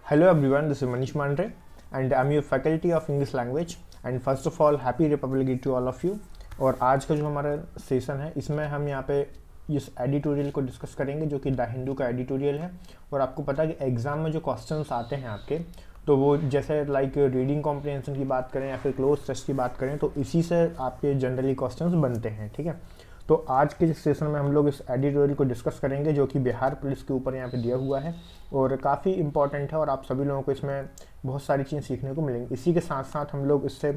Hello everyone, this is Manish Mandre and I'm your faculty of English language and first of all happy Republic Day to all of you। और आज का जो हमारा session है इसमें हम यहाँ पे इस एडिटोरियल को डिस्कस करेंगे जो कि द हिंदू का एडिटोरियल है। और आपको पता है कि एग्ज़ाम में जो क्वेश्चंस आते हैं आपके तो वो जैसे लाइक रीडिंग कॉम्प्रिहेंशन की बात करें या फिर क्लोज टेस्ट की बात करें तो इसी से आपके जनरली क्वेश्चंस बनते हैं। ठीक है, तो आज के सेशन में हम लोग इस एडिटोरियल को डिस्कस करेंगे जो कि बिहार पुलिस के ऊपर यहाँ पे दिया हुआ है और काफ़ी इंपॉर्टेंट है और आप सभी लोगों को इसमें बहुत सारी चीज़ें सीखने को मिलेंगी। इसी के साथ साथ हम लोग इससे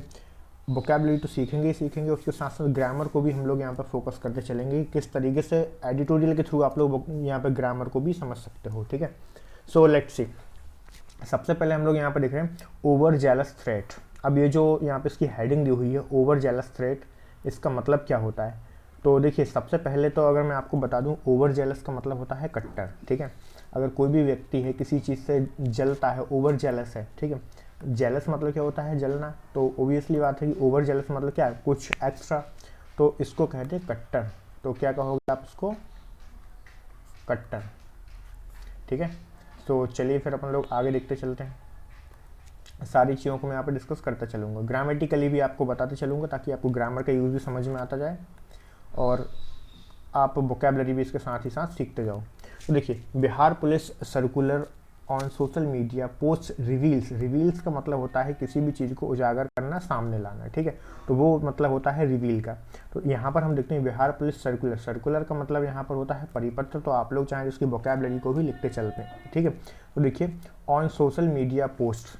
वोकैबुलरी तो सीखेंगे उसके साथ साथ ग्रामर को भी हम लोग यहाँ पर फोकस करते चलेंगे, किस तरीके से एडिटोरियल के थ्रू आप लोग यहाँ पर ग्रामर को भी समझ सकते हो। ठीक है, सो लेट्स सी। सबसे पहले हम लोग यहाँ पर देख रहे हैं ओवर जेलस थ्रेट। अब ये जो यहाँ पे इसकी हेडिंग दी हुई है ओवर जेलस थ्रेट, इसका मतलब क्या होता है? तो देखिए, सबसे पहले तो अगर मैं आपको बता दूं, ओवर जेलस का मतलब होता है कट्टर। ठीक है, अगर कोई भी व्यक्ति है किसी चीज़ से जलता है, ओवर जेलस है। ठीक है, जेलस मतलब क्या होता है? जलना। तो ओबियसली बात है कि ओवर जेलस मतलब क्या है? कुछ एक्स्ट्रा, तो इसको कहते हैं कट्टर। तो क्या कहोगे आप इसको? कट्टर। ठीक है, तो चलिए फिर अपन लोग आगे देखते चलते हैं। सारी चीज़ों को मैं यहाँ पर डिस्कस करता चलूँगा, ग्रामेटिकली भी आपको बताते चलूँगा ताकि आपको ग्रामर का यूज़ भी समझ में आता जाए और आप वोकैबुलरी भी इसके साथ ही साथ सीखते जाओ। तो देखिए, Bihar police circular on social media post reveals का मतलब होता है किसी भी चीज़ को उजागर करना, सामने लाना। ठीक है, तो वो मतलब होता है रिवील का। तो यहाँ पर हम देखते हैं बिहार पुलिस सर्कुलर का मतलब यहाँ पर होता है परिपत्र। तो आप लोग चाहें उसकी वोकैबुलरी को भी लिखते चलते हैं। ठीक है, तो देखिए, on social media post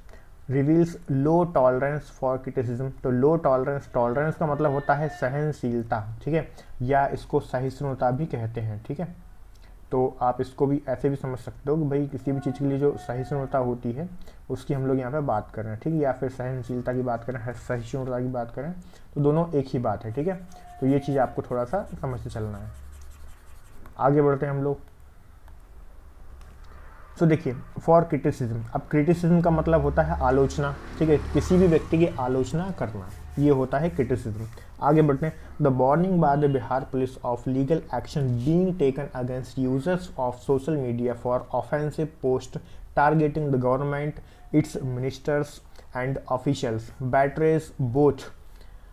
reveals low tolerance for criticism. तो लो टॉलरेंस का मतलब होता है सहनशीलता। ठीक है, या इसको सहिष्णुता भी कहते हैं। ठीक है, तो आप इसको भी ऐसे भी समझ सकते हो कि भाई किसी भी चीज़ के लिए जो सहिष्णुता होती है उसकी हम लोग यहाँ पे बात कर रहे हैं। ठीक है, या फिर सहनशीलता की बात करें, सहिष्णुता की बात करें, तो दोनों एक ही बात है। ठीक है, तो ये चीज़ आपको थोड़ा सा समझते चलना है। आगे बढ़ते हैं हम लोग। तो देखिए, फॉर क्रिटिसिज्म, अब क्रिटिसिज्म का मतलब होता है आलोचना। ठीक है, किसी भी व्यक्ति की आलोचना करना, ये होता है क्रिटिसिज्म। आगे बढ़ते हैं। The warning by the Bihar police of legal action being taken against users of social media for offensive post targeting the government, its ministers and officials, betrays both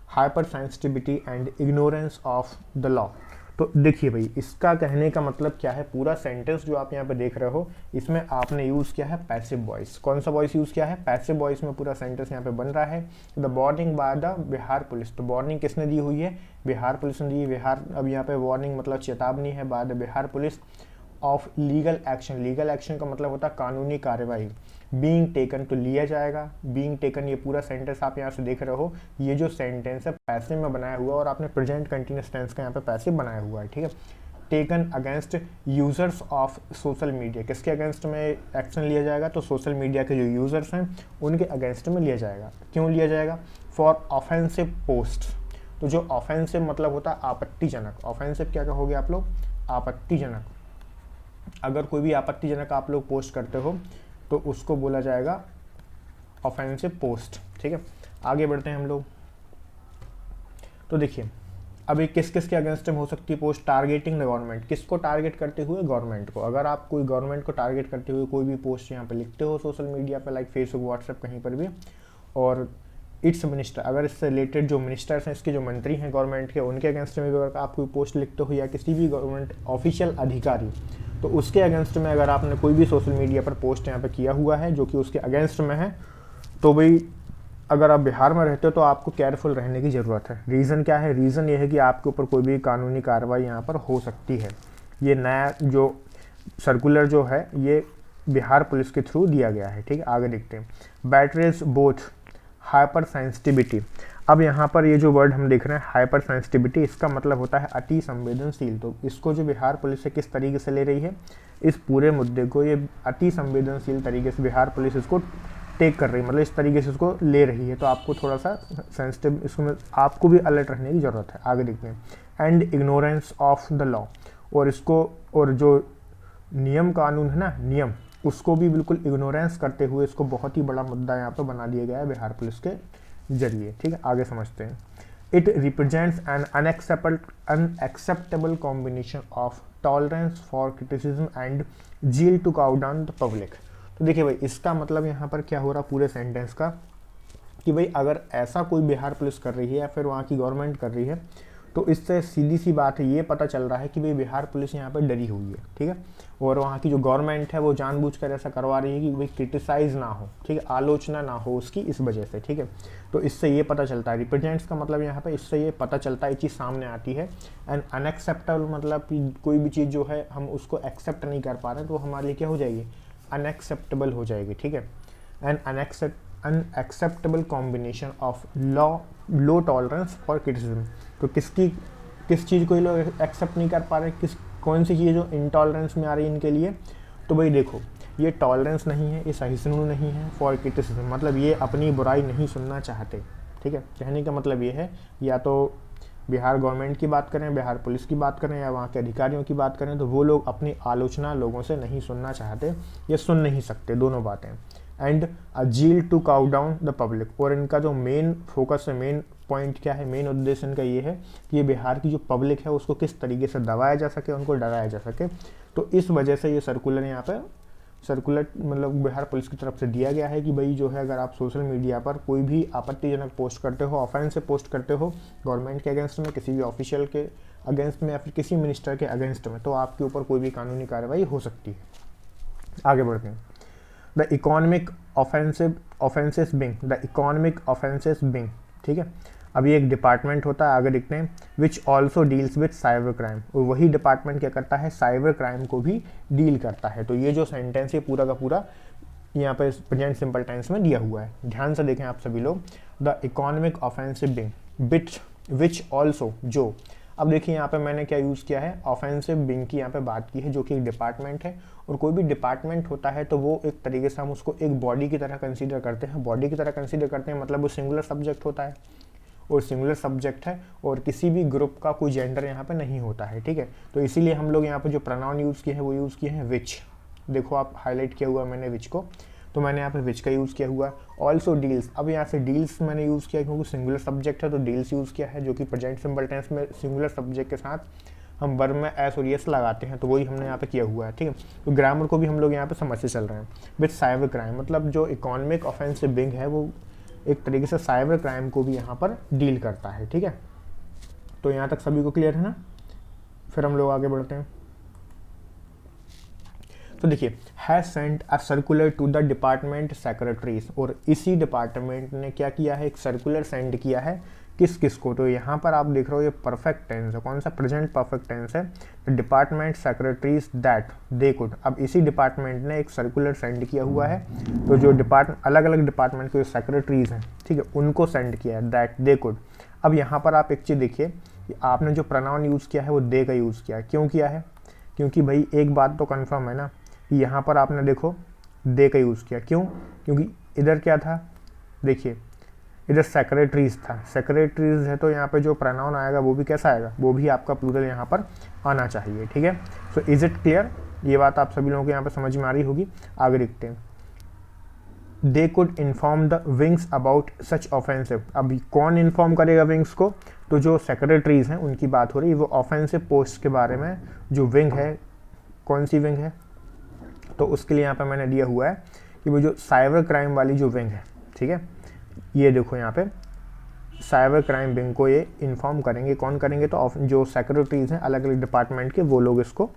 hypersensitivity and ignorance of the law. तो देखिए भाई, इसका कहने का मतलब क्या है? पूरा सेंटेंस जो आप यहाँ पे देख रहे हो इसमें आपने यूज़ किया है पैसिव वॉइस। कौन सा वॉइस यूज़ किया है? पैसिव वॉइस में पूरा सेंटेंस यहाँ पे बन रहा है। The warning by the Bihar police, तो वार्निंग किसने दी हुई है? बिहार पुलिस ने दी। बिहार, अब यहाँ पे वार्निंग मतलब चेतावनी है, bye the Bihar police of legal action का मतलब होता है कानूनी कार्यवाही। बीइंग टेकन, तो लिया जाएगा। बीइंग टेकन, ये पूरा सेंटेंस आप यहाँ से देख रहे हो, ये जो सेंटेंस है पैसिव में बनाया हुआ और आपने प्रेजेंट कंटिन्यूअस टेंस का यहाँ पे पैसिव बनाया हुआ है। ठीक है, taken against users of social media, किसके अगेंस्ट में एक्शन लिया जाएगा? तो सोशल मीडिया के जो यूजर्स हैं उनके अगेंस्ट में लिया जाएगा। क्यों लिया जाएगा? फॉर ऑफेंसिव पोस्ट, तो जो ऑफेंसिव मतलब होता है आपत्तिजनक। ऑफेंसिव क्या कहोगे आप लोग? आपत्तिजनक। अगर कोई भी आपत्तिजनक आप लोग पोस्ट करते हो तो उसको बोला जाएगा ऑफेंसिव पोस्ट। ठीक है, आगे बढ़ते हैं हम लोग। तो देखिए, अभी किस किस के अगेंस्ट में हो सकती है पोस्ट? टारगेटिंग द गवर्नमेंट, किसको टारगेट करते हुए? गवर्नमेंट को। अगर आप कोई गवर्नमेंट को टारगेट करते हुए कोई भी पोस्ट यहाँ पे लिखते हो सोशल मीडिया पे, लाइक फेसबुक, व्हाट्सएप, कहीं पर भी, और इट्स मिनिस्टर, अगर इससे रिलेटेड जो मिनिस्टर्स हैं, इसके जो मंत्री हैं गवर्नमेंट के, उनके अगेंस्ट में भी अगर आप कोई पोस्ट लिखते हो या किसी भी गवर्नमेंट ऑफिशियल अधिकारी, तो उसके अगेंस्ट में अगर आपने कोई भी सोशल मीडिया पर पोस्ट यहाँ पे किया हुआ है जो कि उसके अगेंस्ट में है, तो भाई अगर आप बिहार में रहते हो तो आपको केयरफुल रहने की ज़रूरत है। रीज़न क्या है? रीज़न ये है कि आपके ऊपर कोई भी कानूनी कार्रवाई यहाँ पर हो सकती है। ये नया जो सर्कुलर जो है ये बिहार पुलिस के थ्रू दिया गया है। ठीक है, आगे देखते हैं। बैटरीज बोथ हाइपर सेंसिटिविटी, अब यहाँ पर ये जो वर्ड हम देख रहे हैं हाइपर सेंसिटिविटी, इसका मतलब होता है अति संवेदनशील। तो इसको जो बिहार पुलिस है किस तरीके से ले रही है? इस पूरे मुद्दे को ये अति संवेदनशील तरीके से बिहार पुलिस इसको टेक कर रही है, मतलब इस तरीके से इसको ले रही है। तो आपको थोड़ा सा सेंसिटिव, इसमें आपको भी अलर्ट रहने की ज़रूरत है। आगे देखते हैं। And ignorance of the law, और इसको, और जो नियम कानून है ना, नियम, उसको भी बिल्कुल इग्नोरेंस करते हुए इसको बहुत ही बड़ा मुद्दा यहाँ पर बना दिया गया है बिहार पुलिस के जरिए। ठीक है, आगे समझते हैं। It represents an unacceptable combination of tolerance for criticism and zeal to cow down the public. तो देखिए भाई इसका मतलब यहाँ पर क्या हो रहा पूरे सेंटेंस का कि भाई अगर ऐसा कोई बिहार पुलिस कर रही है या फिर वहाँ की गवर्नमेंट कर रही है तो इससे सीधी सी बात है ये पता चल रहा है कि भाई बिहार पुलिस यहाँ पर डरी हुई है, ठीक है। और वहाँ की जो गवर्नमेंट है वो जानबूझकर ऐसा करवा रही है कि भाई क्रिटिसाइज ना हो, ठीक है, आलोचना ना हो उसकी इस वजह से, ठीक है। तो इससे ये पता चलता है, रिप्रेजेंट्स का मतलब यहाँ पे इससे ये पता चलता है, ये चीज़ सामने आती है। एंड अनएक्सेप्टेबल मतलब कि कोई भी चीज़ जो है हम उसको एक्सेप्ट नहीं कर पा रहे हैं तो हमारे लिए क्या हो जाएगी, अनएक्सेप्टेबल हो जाएगी, ठीक है। And unacceptable combination of low tolerance for criticism. तो किस चीज़ को ये लोग एक्सेप्ट नहीं कर पा रहे, कौन सी चीज़ जो इंटॉलरेंस में आ रही है इनके लिए। तो भाई देखो ये टॉलरेंस नहीं है, ये सहिष्णु नहीं है फॉर क्रिटिसिज्म, मतलब ये अपनी बुराई नहीं सुनना चाहते, ठीक है। कहने का मतलब ये है या तो बिहार गवर्नमेंट की बात करें, बिहार पुलिस की बात करें या वहाँ के अधिकारियों की बात करें तो वो लोग अपनी आलोचना लोगों से नहीं सुनना चाहते, ये सुन नहीं सकते, दोनों बातें। And a zeal to cow down the public, और इनका जो मेन फोकस है, मेन पॉइंट क्या है, मेन उद्देश्य इनका ये है कि ये बिहार की जो पब्लिक है उसको किस तरीके से दबाया जा सके, उनको डराया जा सके। तो इस वजह से ये सर्कुलर यहाँ पे सर्कुलर मतलब बिहार पुलिस की तरफ से दिया गया है कि भाई जो है अगर आप सोशल मीडिया पर कोई भी आपत्तिजनक पोस्ट करते हो, ऑफेंसिव पोस्ट करते हो गवर्नमेंट के अगेंस्ट में, किसी भी ऑफिशियल के अगेंस्ट में या फिर किसी मिनिस्टर के अगेंस्ट में, तो आपके ऊपर कोई भी कानूनी कार्रवाई हो सकती है। आगे बढ़ते हैं। The economic offences wing, the economic offences wing, ठीक है। अभी एक डिपार्टमेंट होता है, आगे देखते हैं, which also deals with cyber crime, और वही डिपार्टमेंट क्या करता है, साइबर क्राइम को भी डील करता है। तो ये जो सेंटेंस है पूरा का पूरा यहाँ पे प्रेजेंट सिंपल टेंस में दिया हुआ है, ध्यान से देखें आप सभी लोग। The economic offensive wing which also, जो, अब देखिए यहाँ पे मैंने क्या यूज़ किया है, ऑफेंसिव बिंग की यहाँ पे बात की है, जो कि एक डिपार्टमेंट है। और कोई भी डिपार्टमेंट होता है तो वो एक तरीके से हम उसको एक बॉडी की तरह कंसीडर करते हैं, बॉडी की तरह कंसीडर करते हैं, मतलब वो सिंगुलर सब्जेक्ट होता है और सिंगुलर सब्जेक्ट है और किसी भी ग्रुप का कोई जेंडर यहाँ पे नहीं होता है, ठीक है। तो इसीलिए हम लोग यहाँ पे जो प्रोनाउन यूज़ किए हैं वो यूज़ किए हैं विच, देखो आप हाईलाइट किया हुआ मैंने विच को, तो मैंने यहाँ पे विच का यूज़ किया हुआ। ऑल्सो डील्स, अब यहाँ से डील्स मैंने यूज़ किया क्योंकि सिंगुलर सब्जेक्ट है तो डील्स यूज़ किया है, जो कि प्रेजेंट सिंपल टेंस में सिंगुलर सब्जेक्ट के साथ हम वर्ब में एस और यस लगाते हैं, तो वही हमने यहाँ पे किया हुआ है, ठीक है। तो ग्रामर को भी हम लोग यहाँ पे समझ से चल रहे हैं। विथ साइबर क्राइम, मतलब जो इकोनॉमिक ऑफेंसिव बिंग है वो एक तरीके से साइबर क्राइम को भी यहाँ पर डील करता है, ठीक है। तो यहाँ तक सभी को क्लियर है ना, फिर हम लोग आगे बढ़ते हैं। तो देखिए, has sent a circular to the department secretaries, और इसी डिपार्टमेंट ने क्या किया है, एक सर्कुलर सेंड किया है किस किस को, तो यहाँ पर आप देख रहे हो ये परफेक्ट टेंस है, कौन सा, प्रेजेंट परफेक्ट टेंस है। Department secretaries that they could, अब इसी डिपार्टमेंट ने एक सर्कुलर सेंड किया हुआ है, तो जो अलग अलग डिपार्टमेंट के जो सेक्रेटरीज हैं, ठीक है, उनको सेंड किया है, दैट दे कुड। अब यहाँ पर आप एक चीज़ देखिए, आपने जो प्रोनाउन यूज़ किया है वो दे का यूज़ किया है, क्यों किया है, क्योंकि भाई एक बात तो कन्फर्म है ना, यहाँ पर आपने देखो दे का यूज़ किया, क्यों, क्योंकि इधर क्या था, देखिए इधर सेक्रेटरीज था, सेक्रेटरीज है तो यहाँ पे जो प्रोनाउन आएगा वो भी कैसा आएगा, वो भी आपका प्लूरल यहाँ पर आना चाहिए, ठीक है। सो इज इट क्लियर, ये बात आप सभी लोगों को यहाँ पे समझ में आ रही होगी। आगे देखते हैं। They could inform the wings about such offensive, अभी कौन इन्फॉर्म करेगा विंग्स को, तो जो सेक्रेटरीज हैं उनकी बात हो रही है, वो ऑफेंसिव पोस्ट के बारे में जो विंग है, कौन सी विंग है, तो उसके लिए यहाँ पे मैंने दिया हुआ है कि वो जो साइबर क्राइम वाली जो विंग है, ठीक है, ये देखो यहाँ पे साइबर क्राइम विंग को ये इन्फॉर्म करेंगे, कौन करेंगे, तो जो सेक्रेटरीज हैं अलग अलग डिपार्टमेंट के वो लोग इसको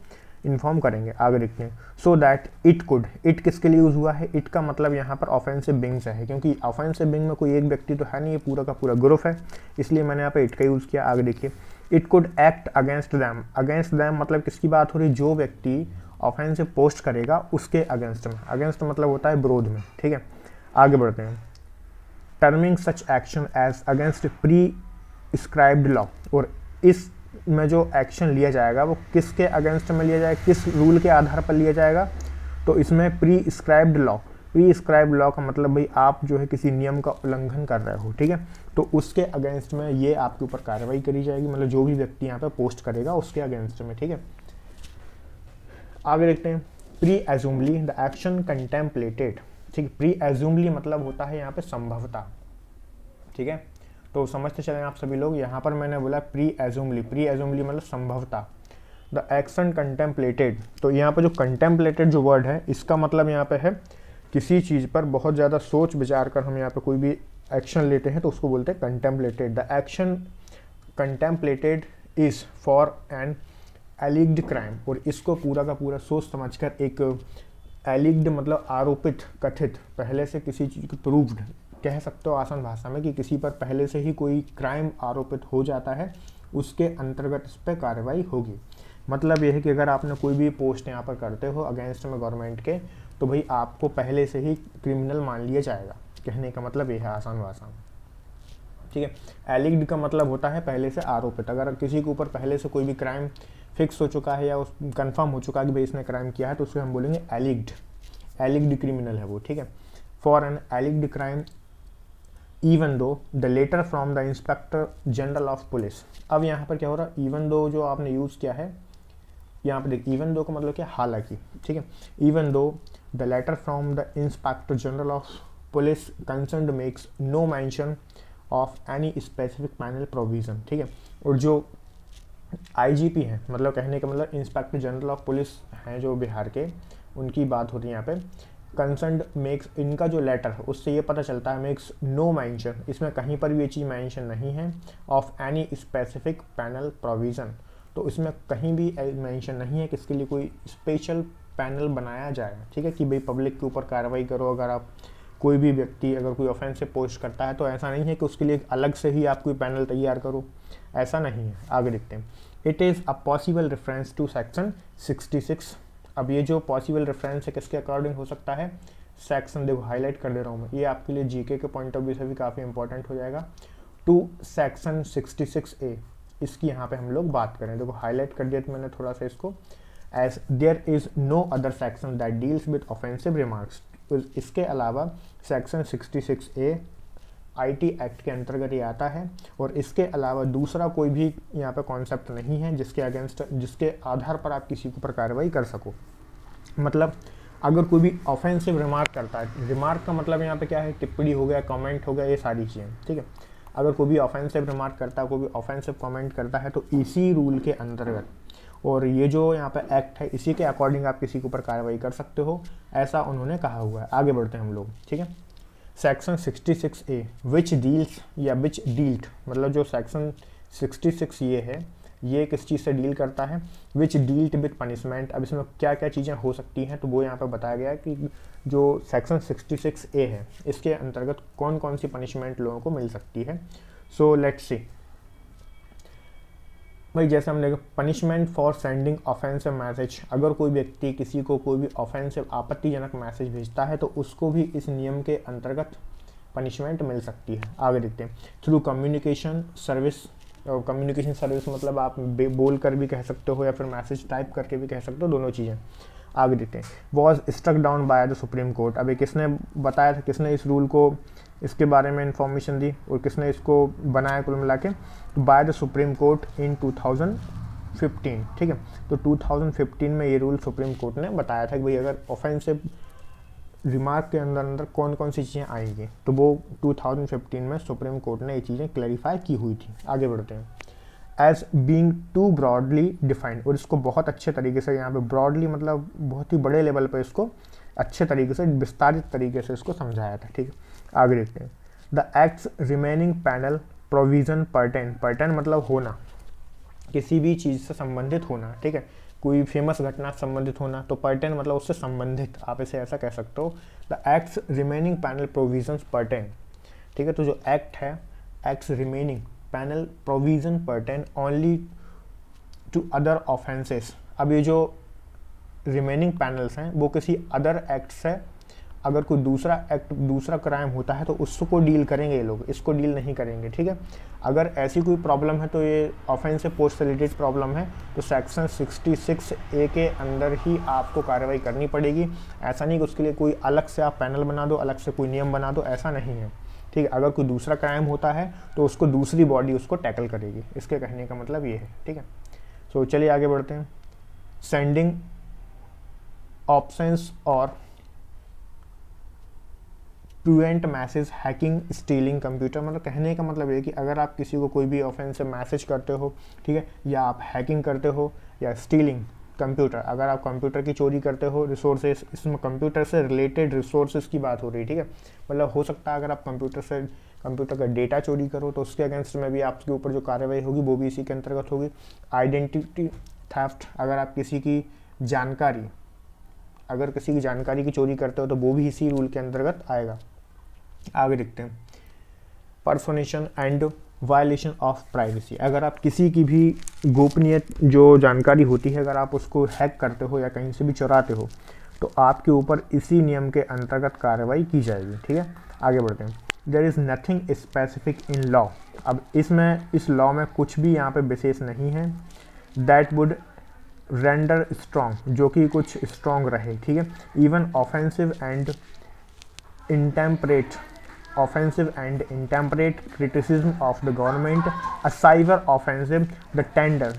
इन्फॉर्म करेंगे। आगे देखते हैं। So that it could, it किसके लिए यूज़ हुआ है, इट का मतलब यहाँ पर ऑफेंसिव बिंग से है, क्योंकि ऑफेंसिव बिंग में कोई एक व्यक्ति तो है नहीं, ये पूरा का पूरा ग्रुप है, इसलिए मैंने यहाँ पे इट का यूज़ किया। आगे देखिए, it could act against them, against them मतलब किसकी बात हो रही है, जो व्यक्ति ऑफेंसिव पोस्ट करेगा उसके अगेंस्ट में, अगेंस्ट मतलब होता है विरोध में, ठीक है। आगे बढ़ते हैं। Terming such action as against prescribed law, और इस में जो एक्शन लिया जाएगा वो किसके अगेंस्ट में लिया जाएगा, किस रूल के आधार पर लिया जाएगा, तो इसमें प्री-स्क्राइब्ड लॉ, प्री-स्क्राइब्ड लॉ का मतलब भाई आप जो है किसी नियम का उल्लंघन कर रहे हो, ठीक है, तो उसके अगेंस्ट में ये आपके ऊपर कार्रवाई करी जाएगी, मतलब जो भी व्यक्ति यहाँ पे पोस्ट करेगा उसके अगेंस्ट में, ठीक है। आगे देखते हैं। प्री एज्यूमली द एक्शन कंटेम्पलेटेड, ठीक है, प्री एज्यूमली मतलब होता है यहाँ पे संभवता, ठीक है, तो समझते चलें आप सभी लोग। यहाँ पर मैंने बोला प्री एज्यूमली मतलब संभवता। द एक्शन कंटेम्पलेटेड, तो यहाँ पे जो कंटेम्पलेटेड जो वर्ड है इसका मतलब यहाँ पे है किसी चीज़ पर बहुत ज़्यादा सोच विचार कर हम यहाँ पे कोई भी एक्शन लेते हैं तो उसको बोलते हैं contemplated. The action contemplated is for an alleged crime, और इसको पूरा का पूरा सोच समझकर एक एलिग्ड मतलब आरोपित, कथित, पहले से किसी चीज़ को प्रूव्ड, कह सकते हो आसान भाषा में कि किसी पर पहले से ही कोई क्राइम आरोपित हो जाता है, उसके अंतर्गत इस पर कार्रवाई होगी। मतलब यह है कि अगर आपने कोई भी पोस्ट यहाँ पर करते हो अगेंस्ट में गवर्नमेंट के, तो भाई आपको पहले से ही क्रिमिनल मान लिया जाएगा। कहने का मतलब यह है आसान भाषा में, ठीक है। एलिग्ड का मतलब होता है पहले से आरोपित। अगर किसी के ऊपर पहले से कोई भी क्राइम फिक्स हो चुका है या उस कंफर्म हो चुका है कि भाई इसने क्राइम किया है, तो उसको हम बोलेंगे एलिग्ड, एलिग्ड क्रिमिनल है वो, ठीक है। For an alleged crime even though the letter from the inspector general of police. अब यहाँ पर क्या हो रहा है, इवन दो जो आपने यूज़ किया है यहाँ पर देख, इवन दो का मतलब क्या, हालांकि, ठीक है। Even though the letter from the inspector general of police concerned makes no mention of any specific penal provision, ठीक है। और जो आईजीपी है, मतलब कहने का मतलब इंस्पेक्टर जनरल ऑफ पुलिस हैं जो बिहार के, उनकी बात होती है यहाँ पे। कंसर्न्ड मेक्स, इनका जो लेटर है उससे ये पता चलता है, मेक्स नो मेंशन, इसमें कहीं पर भी ये चीज़ मेंशन नहीं है, of any specific panel provision, तो इसमें कहीं भी मेंशन नहीं है कि इसके लिए कोई स्पेशल पैनल बनाया जाए, ठीक है, कि भाई पब्लिक के ऊपर कार्रवाई करो। अगर आप कोई भी व्यक्ति अगर कोई ऑफेंस से पोस्ट करता है तो ऐसा नहीं है कि उसके लिए अलग से ही आप कोई पैनल तैयार करो, ऐसा नहीं है। आगे देखते हैं। It is a possible reference to section 66। अब ये जो पॉसिबल रेफरेंस है किसके अकॉर्डिंग हो सकता है, सेक्शन, देखो हाईलाइट कर दे रहा हूँ मैं, ये आपके लिए जीके के पॉइंट ऑफ व्यू से भी काफ़ी इंपॉर्टेंट हो जाएगा। टू सेक्शन 66A, इसकी यहाँ पे हम लोग बात करें। देखो हाईलाइट कर दिया तो मैंने थोड़ा सा इसको, as there is no other section that deals with offensive remarks. तो इसके अलावा सेक्शन 66A आईटी एक्ट के अंतर्गत ये आता है, और इसके अलावा दूसरा कोई भी यहाँ पे कॉन्सेप्ट नहीं है जिसके अगेंस्ट, जिसके आधार पर आप किसी के ऊपर कार्रवाई कर सको। मतलब अगर कोई भी ऑफेंसिव रिमार्क करता है, रिमार्क का मतलब यहाँ पे क्या है, टिप्पणी हो गया, कमेंट हो गया, ये सारी चीज़ें, ठीक है। अगर कोई भी ऑफेंसिव रिमार्क करता है, कोई भी ऑफेंसिव कमेंट करता है, तो इसी रूल के अंतर्गत, और ये जो यहाँ पे एक्ट है इसी के अकॉर्डिंग आप किसी के ऊपर कार्रवाई कर सकते हो, ऐसा उन्होंने कहा हुआ है। आगे बढ़ते हैं हम लोग, ठीक है। सेक्शन 66A विच डील्स या विच डील्ट, मतलब जो सेक्शन 66 ये है, ये किस चीज़ से डील करता है, विच डील्ट विद पनिशमेंट। अब इसमें क्या क्या चीज़ें हो सकती हैं, तो वो यहाँ पर बताया गया है कि जो सेक्शन 66A है इसके अंतर्गत कौन कौन सी पनिशमेंट लोगों को मिल सकती है। सो लेट्स सी भाई, जैसे हमने punishment for sending offensive message, अगर कोई व्यक्ति किसी को कोई भी ऑफेंसिव आपत्तिजनक मैसेज भेजता है तो उसको भी इस नियम के अंतर्गत पनिशमेंट मिल सकती है। आगे देखते हैं। थ्रू कम्युनिकेशन सर्विस, और कम्युनिकेशन सर्विस मतलब आप बोल कर भी कह सकते हो या फिर मैसेज टाइप करके भी कह सकते हो, दोनों चीज़ें। आगे देखते हैं। Was struck down by the Supreme Court. अभी किसने बताया था, किसने इस रूल को, इसके बारे में इंफॉर्मेशन दी और किसने इसको बनाया कुल मिला के, बाय द सुप्रीम कोर्ट इन 2015, ठीक है। तो 2015 में ये रूल सुप्रीम कोर्ट ने बताया था कि भाई अगर ऑफेंसिव रिमार्क के अंदर कौन कौन सी चीज़ें आएंगी, तो वो 2015 में सुप्रीम कोर्ट ने ये चीज़ें क्लैरिफाई की हुई थी। आगे बढ़ते हैं। As being too broadly defined, और इसको बहुत अच्छे तरीके से यहाँ पे, ब्रॉडली मतलब बहुत ही बड़े लेवल पे इसको अच्छे तरीके से, विस्तारित तरीके से इसको समझाया था, ठीक है। आगे देखते हैं। The acts remaining penal provision pertain, pertain मतलब होना, किसी भी चीज़ से संबंधित होना, ठीक है। कोई फेमस घटना से संबंधित होना, तो पर्टेन मतलब उससे संबंधित, आप इसे ऐसा कह सकते हो। The acts remaining penal provisions pertain, ठीक है। तो जो एक्ट है, acts remaining penal provision pertain only to other offences. अब ये जो रिमेनिंग पैनल्स हैं वो किसी अदर एक्ट से, अगर कोई दूसरा एक्ट, दूसरा क्राइम होता है तो उसको डील करेंगे ये लोग, इसको डील नहीं करेंगे, ठीक है। अगर ऐसी कोई प्रॉब्लम है तो ये ऑफेंसिव पोस्ट से रिलेटेड प्रॉब्लम है, तो सेक्शन 66A के अंदर ही आपको कार्रवाई करनी पड़ेगी। ऐसा नहीं कि उसके लिए कोई अलग से आप पैनल बना दो, अलग से कोई नियम बना दो, ऐसा नहीं है, ठीक है। अगर कोई दूसरा क्राइम होता है तो उसको दूसरी बॉडी उसको टैकल करेगी, इसके कहने का मतलब ये है, ठीक है। सो चलिए आगे बढ़ते हैं। सेंडिंग ऑप्शंस और प्रूवेंट मैसेज हैकिंग स्टीलिंग कंप्यूटर, मतलब कहने का मतलब ये कि अगर आप किसी को कोई भी ऑफेंसिव मैसेज करते हो, ठीक है, या आप हैकिंग करते हो या स्टीलिंग कंप्यूटर, अगर आप कंप्यूटर की चोरी करते हो रिसोर्सेज, इसमें कंप्यूटर से रिलेटेड रिसोर्सेज की बात हो रही है, ठीक है। मतलब हो सकता है अगर आप कंप्यूटर का डेटा चोरी करो तो उसके अगेंस्ट में भी आपके ऊपर जो कार्रवाई होगी वो भी इसी के अंतर्गत होगी। आइडेंटिटी थेफ्ट, अगर आप किसी की जानकारी की चोरी करते हो तो वो भी इसी रूल के अंतर्गत आएगा। आगे देखते हैं, पर्सोनेशन एंड वायलेशन ऑफ प्राइवेसी, अगर आप किसी की भी गोपनीय जो जानकारी होती है अगर आप उसको हैक करते हो या कहीं से भी चुराते हो तो आपके ऊपर इसी नियम के अंतर्गत कार्रवाई की जाएगी, ठीक है। आगे बढ़ते हैं, there is nothing specific in law, अब इस लॉ में कुछ भी यहाँ पे विशेष नहीं है, दैट वुड रेंडर स्ट्रॉन्ग, जो कि कुछ स्ट्रॉन्ग रहे, ठीक है। Even offensive and intemperate criticism of the government, a cyber offensive, the tender,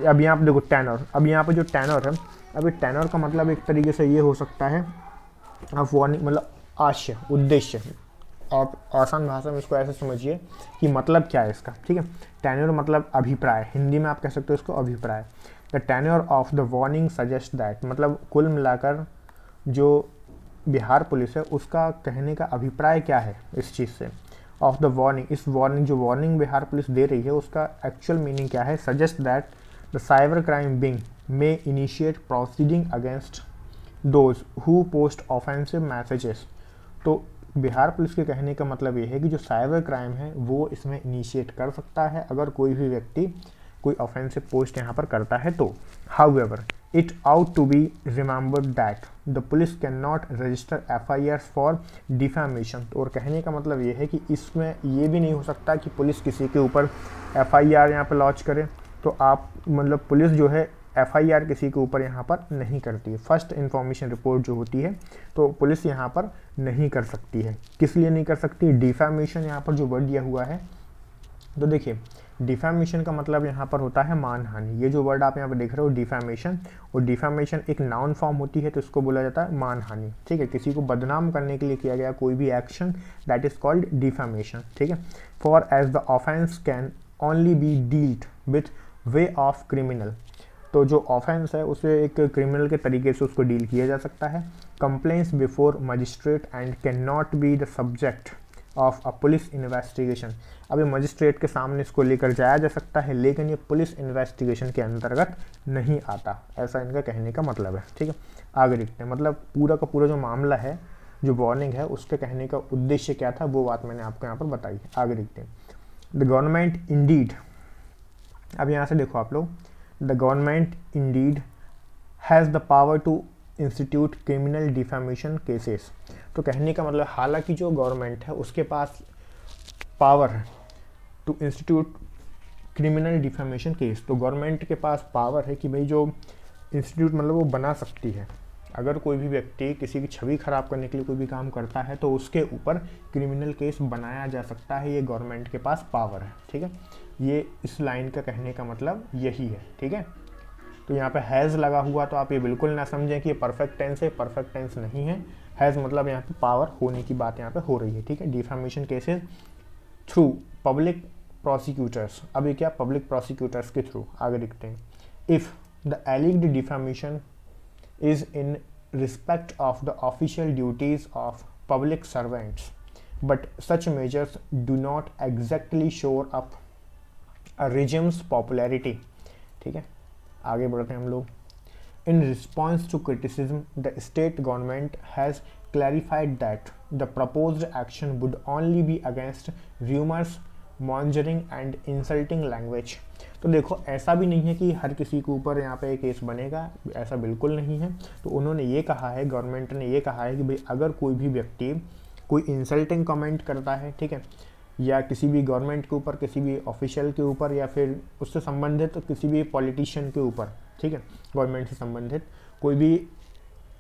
अब यहाँ पे देखो टेनर, अब यहाँ पे जो टेनर है, अब टेनर का मतलब एक तरीके से ये हो सकता है, आप वार्निंग मतलब आशय उद्देश्य, आप आसान भाषा में इसको ऐसे समझिए कि मतलब क्या है इसका, ठीक है। टेन्योर मतलब अभिप्राय, हिंदी में आप कह सकते हो इसको अभिप्राय। The tenure of the warning suggest that, मतलब कुल मिलाकर जो बिहार पुलिस है उसका कहने का अभिप्राय क्या है इस चीज़ से, ऑफ द वार्निंग, इस वार्निंग जो वार्निंग बिहार पुलिस दे रही है उसका एक्चुअल मीनिंग क्या है, suggest that the cyber crime wing may initiate proceeding against those who post offensive messages, तो बिहार पुलिस के कहने का मतलब ये है कि जो साइबर क्राइम है वो इसमें इनिशिएट कर सकता है अगर कोई भी व्यक्ति कोई ऑफेंसिव पोस्ट यहाँ पर करता है तो। However it ought to be remembered that the police can not register FIR for defamation, और कहने का मतलब ये है कि इसमें ये भी नहीं हो सकता कि पुलिस किसी के ऊपर FIR यहाँ पर लॉन्च करे, तो आप मतलब पुलिस जो है FIR किसी के ऊपर यहाँ पर नहीं करती है, फर्स्ट इन्फॉर्मेशन रिपोर्ट जो होती है तो पुलिस यहाँ पर नहीं कर सकती है। किस लिए नहीं कर सकती, डिफेमेशन यहाँ पर जो वर्ड दिया हुआ है, तो देखिए डिफेमेशन का मतलब यहाँ पर होता है मानहानि, ये जो वर्ड आप यहाँ पर देख रहे हो डिफेमेशन, और डिफेमेशन एक नाउन फॉर्म होती है तो इसको बोला जाता है मानहानि, ठीक है। किसी को बदनाम करने के लिए किया गया कोई भी action that is called defamation, ठीक है। For as the offence can only be dealt with way of criminal, तो जो ऑफेंस है उसे एक क्रिमिनल के तरीके से उसको डील किया जा सकता है। Complaints before magistrate and can not be the subject of a police investigation, अब ये मजिस्ट्रेट के सामने इसको लेकर जाया जा सकता है लेकिन ये पुलिस इन्वेस्टिगेशन के अंतर्गत नहीं आता, ऐसा इनका कहने का मतलब है, ठीक है। आगे देखते हैं, मतलब पूरा का पूरा जो मामला है जो वार्निंग है उसके कहने का उद्देश्य क्या था वो बात मैंने आपको यहाँ पर बताई है। आगे देखते हैं, द गवर्नमेंट इंडीड, अब यहाँ से देखो आप लोग, the government indeed has the power to institute criminal defamation cases, तो कहने का मतलब हालांकि जो गवर्नमेंट है उसके पास पावर है to institute criminal defamation case, तो गवर्नमेंट के पास पावर है कि भाई जो इंस्टीट्यूट मतलब वो बना सकती है, अगर कोई भी व्यक्ति किसी की छवि खराब करने के लिए कोई भी काम करता है तो उसके ऊपर क्रिमिनल केस बनाया जा सकता है, ये गवर्नमेंट के पास पावर है, ठीक है। ये इस लाइन का कहने का मतलब यही है, ठीक है। तो यहाँ पे हैज़ लगा हुआ तो आप ये बिल्कुल ना समझें कि ये परफेक्ट टेंस है, परफेक्ट टेंस नहीं है, हैज़ मतलब यहाँ पे पावर होने की बात यहाँ पे हो रही है, ठीक है। Defamation cases through public prosecutors, अब ये क्या पब्लिक प्रोसिक्यूटर्स के थ्रू, आगे देखते हैं, if the alleged defamation is in respect of the official duties of public servants but such measures do not exactly shore up a regime's popularity, ठीक है। आगे बढ़ते हैं हम लोग, in response to criticism the state government has clarified that the proposed action would only be against rumors, mongering and insulting language, तो देखो ऐसा भी नहीं है कि हर किसी के ऊपर यहाँ पे केस बनेगा, ऐसा बिल्कुल नहीं है। तो उन्होंने ये कहा है, गवर्नमेंट ने ये कहा है कि भाई अगर कोई भी व्यक्ति कोई इंसल्टिंग कमेंट करता है, ठीक है, या किसी भी गवर्नमेंट के ऊपर, किसी भी ऑफिशियल के ऊपर या फिर उससे संबंधित किसी भी पॉलिटिशियन के ऊपर, ठीक है, गवर्नमेंट से संबंधित कोई भी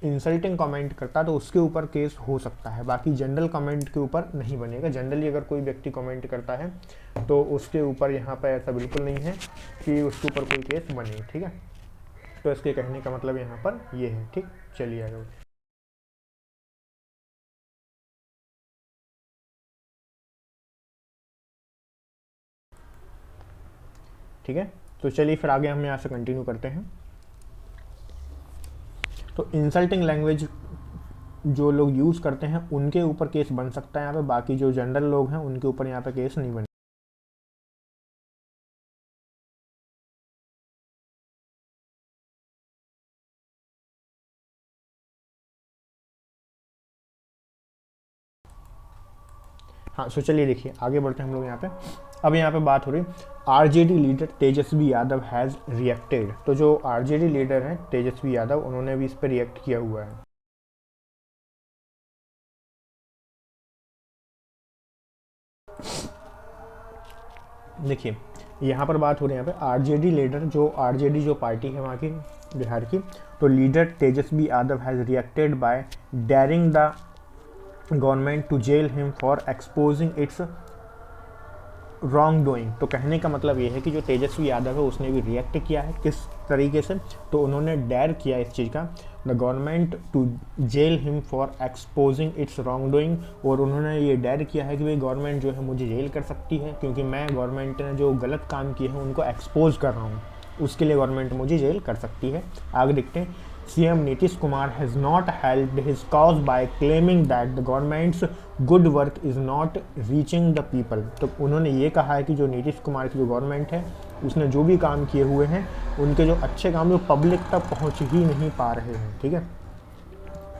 इंसल्टिंग कमेंट करता तो उसके ऊपर केस हो सकता है, बाकी जनरल कमेंट के ऊपर नहीं बनेगा। जनरली अगर कोई व्यक्ति कमेंट करता है तो उसके ऊपर यहाँ पर ऐसा बिल्कुल नहीं है कि उसके ऊपर कोई केस बने, ठीक है। तो इसके कहने का मतलब यहाँ पर ये है, ठीक। चलिए आगे, ठीक है। तो चलिए फिर आगे हम यहाँ से कंटिन्यू करते हैं। तो इंसल्टिंग लैंग्वेज जो लोग यूज़ करते हैं उनके ऊपर केस बन सकता है यहाँ पे, बाकी जो जनरल लोग हैं उनके ऊपर यहाँ पे केस नहीं बने। हाँ, सो चलिए देखिए आगे बढ़ते हैं हम लोग यहाँ पे। अब यहाँ पे बात हो रही RJD leader Tejashwi Yadav has reacted. तो जो आरजेडी लीडर हैं तेजस्वी यादव, उन्होंने भी इस पर रिएक्ट किया हुआ है। देखिए यहाँ पर बात हो रही है यहाँ पे आरजेडी लीडर, जो आरजेडी जो पार्टी है वहाँ की बिहार की, तो leader Tejashwi Yadav has reacted by daring the government to jail him for exposing its wrongdoing. तो कहने का मतलब ये है कि जो तेजस्वी यादव है उसने भी रिएक्ट किया है। किस तरीके से? तो उन्होंने डेयर किया इस चीज़ का, the government to jail him for exposing its wrongdoing. और उन्होंने ये डेयर किया है कि भाई गवर्नमेंट जो है मुझे जेल कर सकती है, क्योंकि मैं गवर्नमेंट ने जो गलत काम किए हैं उनको एक्सपोज कर रहा हूँ, उसके लिए गवर्नमेंट मुझे जेल कर सकती है। आगे देखते हैं। CM Nitish Kumar has not helped his cause by claiming that the government's good work is not reaching the people। तो उन्होंने ये कहा है कि जो नीतीश कुमार की जो गवर्नमेंट है उसने जो भी काम किए हुए हैं उनके जो अच्छे काम जो पब्लिक तक पहुंच ही नहीं पा रहे हैं। ठीक है,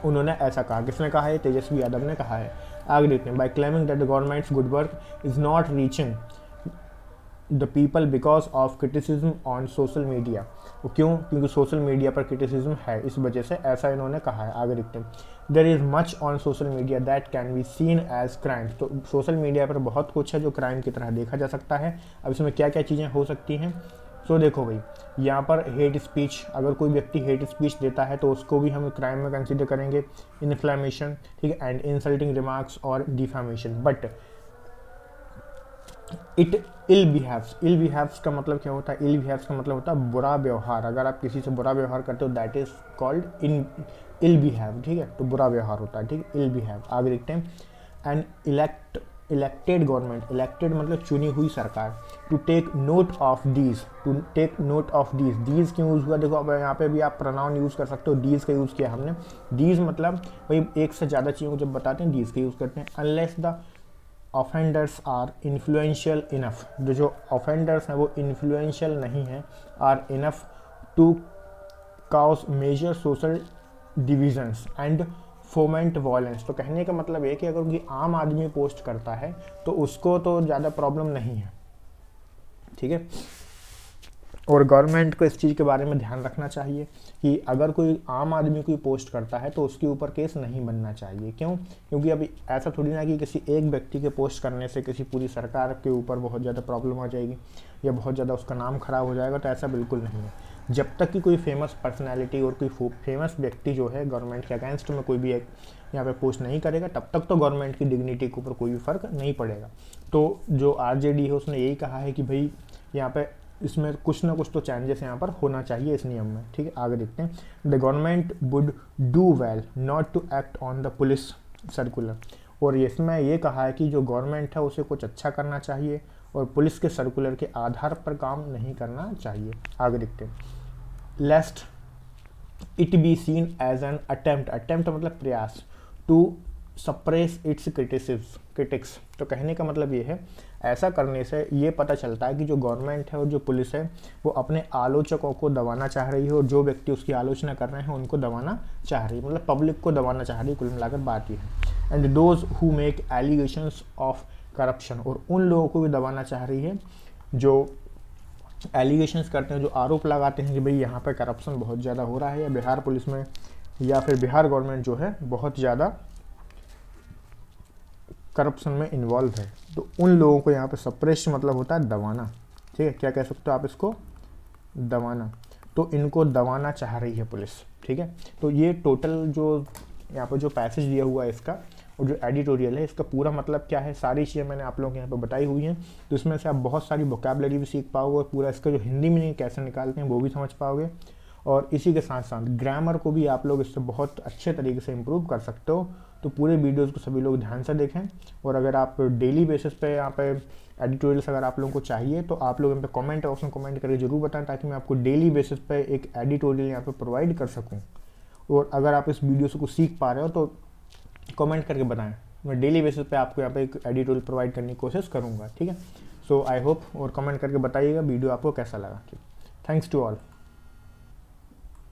उन्होंने ऐसा कहा। किसने कहा है? तेजस्वी यादव ने कहा है। आगे देखते हैं। By claiming that the government's good work is not reaching the people because of criticism on social media. वो क्यों? क्योंकि सोशल मीडिया पर क्रिटिसिज्म है, इस वजह से ऐसा इन्होंने कहा है। आगे देखते हैं। There is much on social media that can be seen as crime. तो सोशल मीडिया पर बहुत कुछ है जो क्राइम की तरह देखा जा सकता है। अब इसमें क्या क्या चीज़ें हो सकती हैं? सो देखो भाई, यहाँ पर हेट स्पीच, अगर कोई व्यक्ति हेट स्पीच देता है तो उसको भी हम क्राइम में कंसिडर करेंगे। इन्फ्लेमेशन, ठीक है, एंड इंसल्टिंग रिमार्क्स और defamation. But it ill behaves, ill behaves का मतलब क्या होता है? इल बिहेव्स का मतलब होता है बुरा व्यवहार। अगर आप किसी से बुरा व्यवहार करते हो that is called in ill behave. ठीक है, तो बुरा व्यवहार होता है। ठीक, इल बिहेव। आगे देखते हैं। एंड इलेक्टेड गवर्नमेंट, इलेक्टेड मतलब चुनी हुई सरकार, to take note of these, to take note of these. These क्यों यूज़ हुआ? देखो अब यहाँ पे भी आप प्रोनाउन यूज़ कर सकते हो। दीज का यूज़ किया हमने। दीज मतलब भाई एक से ज़्यादा चीज़ों को जब बताते हैं दीज का यूज़ करते हैं। Unless the offenders are influential enough, जो ऑफेंडर्स हैं वो इन्फ्लुएंशियल नहीं है, are enough to cause major social divisions and foment violence. तो कहने का मतलब ये कि अगर कोई आम आदमी पोस्ट करता है तो उसको तो ज़्यादा प्रॉब्लम नहीं है। ठीक है, और गवर्नमेंट को इस चीज़ के बारे में ध्यान रखना चाहिए कि अगर कोई आम आदमी कोई पोस्ट करता है तो उसके ऊपर केस नहीं बनना चाहिए। क्यों? क्योंकि अभी ऐसा थोड़ी ना कि किसी एक व्यक्ति के पोस्ट करने से किसी पूरी सरकार के ऊपर बहुत ज़्यादा प्रॉब्लम हो जाएगी या बहुत ज़्यादा उसका नाम खराब हो जाएगा। तो ऐसा बिल्कुल नहीं है। जब तक कि कोई फेमस पर्सनैलिटी और कोई फेमस व्यक्ति जो है गवर्नमेंट के अगेंस्ट में कोई भी एक यहाँ पे पोस्ट नहीं करेगा, तब तक तो गवर्नमेंट की डिग्निटी के ऊपर कोई भी फ़र्क नहीं पड़ेगा। तो जो आरजेडी है उसने यही कहा है कि भाई यहाँ पे इसमें कुछ ना कुछ तो चेंजेस यहाँ पर होना चाहिए इस नियम में। ठीक है, आगे देखते हैं। The government would do well not to act on the police circular. और इसमें ये कहा है कि जो गवर्नमेंट है उसे कुछ अच्छा करना चाहिए और पुलिस के सर्कुलर के आधार पर काम नहीं करना चाहिए। आगे देखते हैं। Lest it be seen as an attempt, attempt मतलब प्रयास, टू सप्रेस इट्स क्रिटिक्स। तो कहने का मतलब ये है, ऐसा करने से ये पता चलता है कि जो गवर्नमेंट है और जो पुलिस है वो अपने आलोचकों को दबाना चाह रही है और जो व्यक्ति उसकी आलोचना कर रहे हैं उनको दबाना चाह रही है, मतलब पब्लिक को दबाना चाह रही है। कुल मिलाकर बात ये है। And those who make allegations of corruption, और उन लोगों को भी दबाना चाह रही है जो एलिगेशंस करते हैं, जो आरोप लगाते हैं कि भाई यहाँ पर करप्शन बहुत ज़्यादा हो रहा है या बिहार पुलिस में या फिर बिहार गवर्नमेंट जो है बहुत ज़्यादा करप्शन में इन्वॉल्व है। तो उन लोगों को यहाँ पे सप्रेस मतलब होता है दबाना। ठीक है, क्या कह सकते हो आप इसको? दबाना। तो इनको दबाना चाह रही है पुलिस। ठीक है, तो ये टोटल जो यहाँ पर जो पैसेज दिया हुआ है इसका और जो एडिटोरियल है इसका पूरा मतलब क्या है, सारी चीज़ें मैंने आप लोगों के यहाँ पे बताई हुई हैं। तो इसमें से आप बहुत सारी वोकैबुलरी भी सीख पाओगे और पूरा इसका जो हिंदी मीनिंग कैसे निकालते हैं वो भी समझ पाओगे। और इसी के साथ साथ ग्रामर को भी आप लोग इससे बहुत अच्छे तरीके से इम्प्रूव कर सकते हो। तो पूरे वीडियोज़ को सभी लोग ध्यान से देखें। और अगर आप डेली बेसिस पे यहाँ पे एडिटोरियल्स अगर आप लोगों को चाहिए तो आप लोग यहाँ पे कमेंट ऑप्शन कमेंट करके जरूर बताएं, ताकि मैं आपको डेली बेसिस पे एक एडिटोरियल यहाँ पे प्रोवाइड कर सकूँ। और अगर आप इस वीडियो से कुछ सीख पा रहे हो तो कमेंट करके बताएं। मैं डेली बेसिस पे आपको यहाँ पे एक एडिटोरियल प्रोवाइड करने की कोशिश करूँगा, ठीक है। सो आई होप, और कमेंट करके बताइएगा वीडियो आपको कैसा लगा। ठीक, थैंक्स टू ऑल।